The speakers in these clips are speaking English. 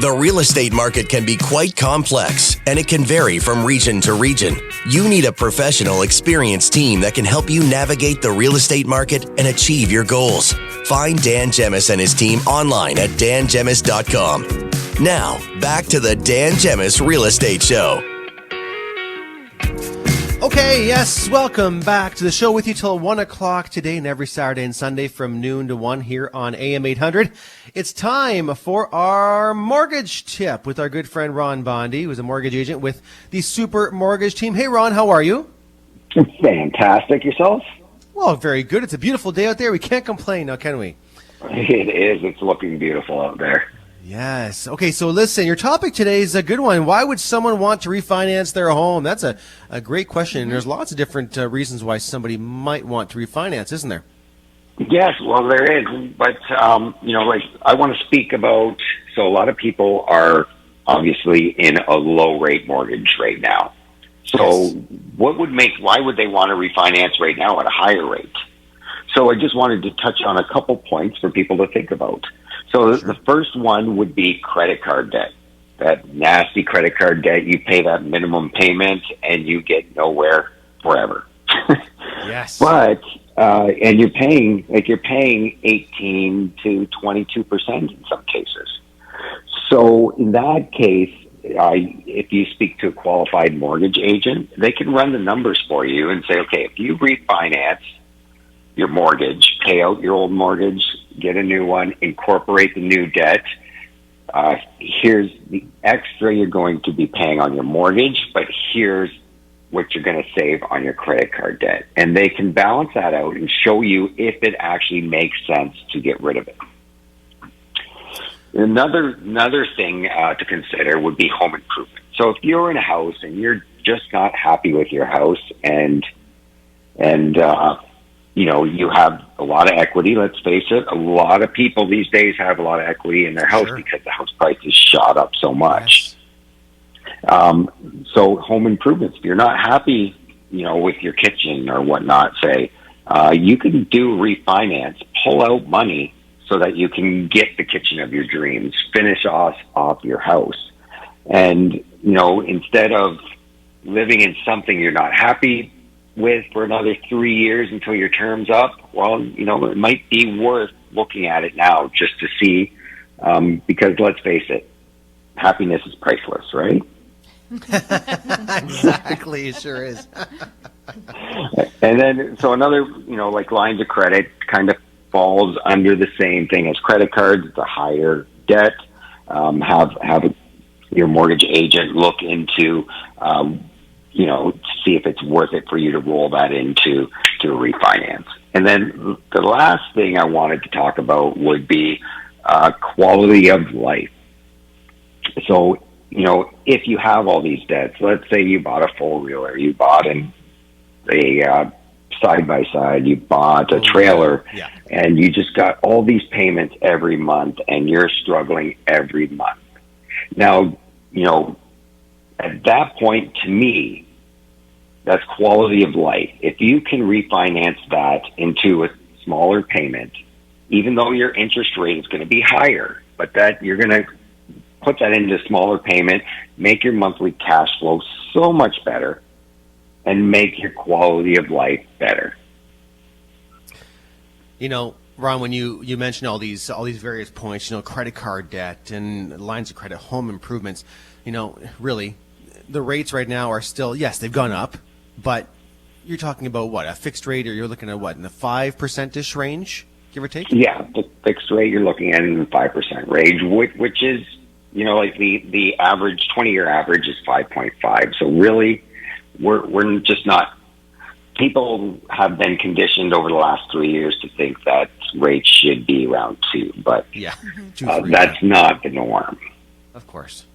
The real estate market can be quite complex, and it can vary from region to region. You need a professional, experienced team that can help you navigate the real estate market and achieve your goals. Find Dan Gemis and his team online at dangemis.com. Now, back to the Dan Gemis Real Estate Show. Okay, yes, welcome back to the show with you till 1 o'clock today and every Saturday and Sunday from noon to 1 here on AM 800. It's time for our mortgage tip with our good friend Ron Bondi, who's a mortgage agent with the Super Mortgage team. Hey, Ron, how are you? Fantastic. Yourself? Well, very good. It's a beautiful day out there. We can't complain now, can we? It is. It's looking beautiful out there. Yes. Okay, so listen, your topic today is a good one. Why would someone want to refinance their home? That's a great question, and there's lots of different reasons why somebody might want to refinance, isn't there? Yes, well, there is. But, I want to speak about, so a lot of people are obviously in a low-rate mortgage right now. So why would they want to refinance right now at a higher rate? So I just wanted to touch on a couple points for people to think about. So the first one would be credit card debt. That nasty credit card debt, you pay that minimum payment and you get nowhere forever. Yes. But and you're paying 18 to 22% in some cases. So in that case, if you speak to a qualified mortgage agent, they can run the numbers for you and say, okay, if you refinance your mortgage, pay out your old mortgage, get a new one, incorporate the new debt. Here's the extra you're going to be paying on your mortgage, but here's what you're going to save on your credit card debt. And they can balance that out and show you if it actually makes sense to get rid of it. Another thing to consider would be home improvement. So if you're in a house and you're just not happy with your house and you have a lot of equity, let's face it. A lot of people these days have a lot of equity in their house because the house prices shot up so much. Yes. So home improvements, if you're not happy, with your kitchen or whatnot, say, you can do refinance, pull out money so that you can get the kitchen of your dreams, finish off your house. And, instead of living in something you're not happy with for another 3 years until your term's up, well, it might be worth looking at it now just to see, because let's face it, happiness is priceless, right? Exactly, it sure is. And then, so another, like lines of credit kind of falls under the same thing as credit cards. It's a higher debt. Have your mortgage agent look into, see if it's worth it for you to roll that into a refinance. And then the last thing I wanted to talk about would be quality of life. So, if you have all these debts, let's say you bought a four-wheeler, you bought a side-by-side, you bought a trailer, and you just got all these payments every month, and you're struggling every month. Now, at that point, to me, that's quality of life. If you can refinance that into a smaller payment, even though your interest rate is going to be higher, but that you're going to put that into a smaller payment, make your monthly cash flow so much better, and make your quality of life better. Ron, when you mentioned all these various points, credit card debt and lines of credit, home improvements, really, the rates right now are still, yes, they've gone up, but you're talking about what, a fixed rate, or you're looking at what, in the 5%-ish range, give or take? Yeah, the fixed rate you're looking at in the 5% range, which is, like the average, 20-year average is 5.5. So really, we're just not, people have been conditioned over the last 3 years to think that rates should be around 2, but that's not the norm. Of course.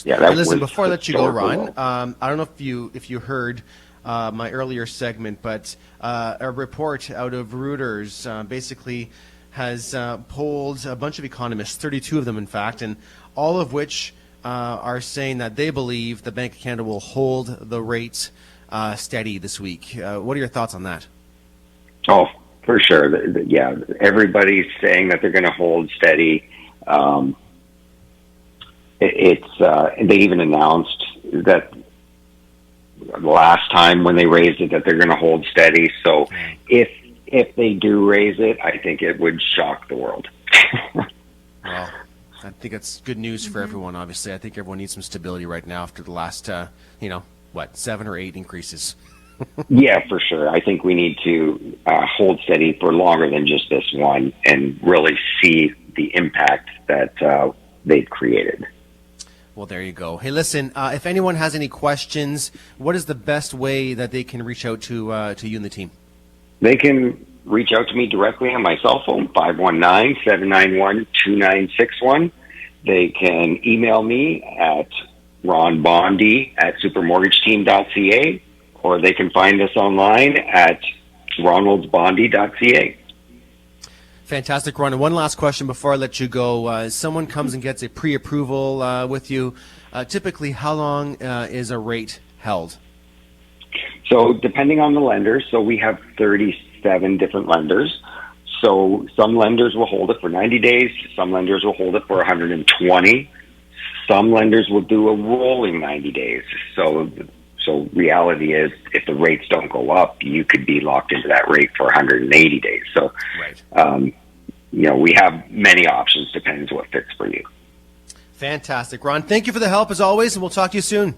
Yeah, listen, before I let you go, Ron, I don't know if you heard my earlier segment, but a report out of Reuters basically has polled a bunch of economists, 32 of them in fact, and all of which are saying that they believe the Bank of Canada will hold the rates steady this week. What are your thoughts on that? Oh, for sure. Yeah, everybody's saying that they're going to hold steady. They even announced that last time when they raised it that they're going to hold steady. So if they do raise it, I think it would shock the world. Well, I think that's good news for everyone, obviously. I think everyone needs some stability right now after the last, 7 or 8 increases. Yeah, for sure. I think we need to hold steady for longer than just this one and really see the impact that they've created. Well, there you go. Hey, listen, if anyone has any questions, what is the best way that they can reach out to you and the team? They can reach out to me directly on my cell phone, 519-791-2961. They can email me at ronbondy@supermortgageteam.ca, or they can find us online at ronaldsbondy.ca. Fantastic, Ron. And one last question before I let you go. Someone comes and gets a pre-approval with you. Typically, how long is a rate held? So depending on the lender, so we have 37 different lenders. So some lenders will hold it for 90 days. Some lenders will hold it for 120. Some lenders will do a rolling 90 days. So reality is, if the rates don't go up, you could be locked into that rate for 180 days. So, right. We have many options, depends what fits for you. Fantastic, Ron. Thank you for the help as always, and we'll talk to you soon.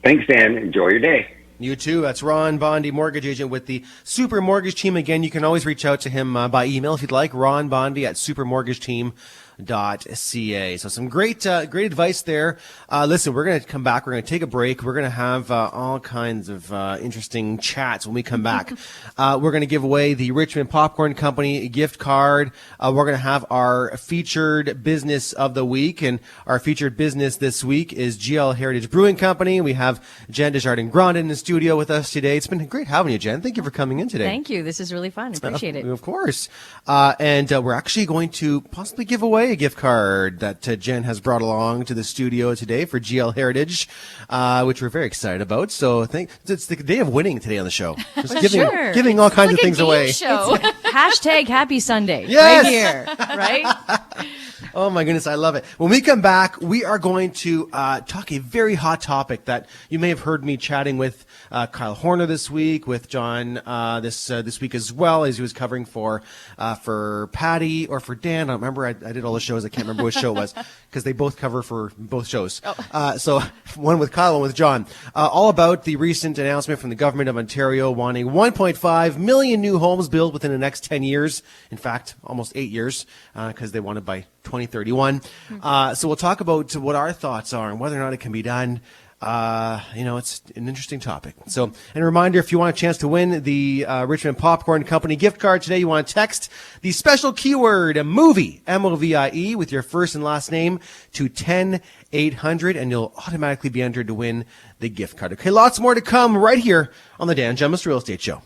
Thanks, Dan. Enjoy your day. You too. That's Ron Bondy, mortgage agent with the Super Mortgage Team. Again, you can always reach out to him by email if you'd like, ronbondy@supermortgageteam.ca. So some great advice there. Listen, we're going to come back. We're going to take a break. We're going to have all kinds of interesting chats when we come back. We're going to give away the Richmond Popcorn Company gift card. We're going to have our featured business of the week, and our featured business this week is GL Heritage Brewing Company. We have Jen Desjardins-Grandin in the studio with us today. It's been great having you, Jen. Thank you for coming in today. Thank you. This is really fun. I appreciate it. Of course. And we're actually going to possibly give away a gift card that Jen has brought along to the studio today for GL Heritage, which we're very excited about. So it's the day of winning today on the show. Just giving all kinds of things away. Show. Hashtag Happy Sunday. Yes! Right here. Right? Oh my goodness, I love it. When we come back, we are going to talk a very hot topic that you may have heard me chatting with Kyle Horner this week, with John this week as well, as he was covering for Patty or for Dan. I don't remember. I did all the shows. I can't remember which show it was because they both cover for both shows. So one with Kyle, one with John. All about the recent announcement from the government of Ontario wanting 1.5 million new homes built within the next 10 years. In fact, almost 8 years, because they want it by 2031. So we'll talk about what our thoughts are and whether or not it can be done. It's an interesting topic. So, and a reminder, if you want a chance to win the Richmond Popcorn Company gift card today, you want to text the special keyword MOVIE, MOVIE, with your first and last name to 10800, and you'll automatically be entered to win the gift card. Okay, lots more to come right here on the Dan Gemus Real Estate Show.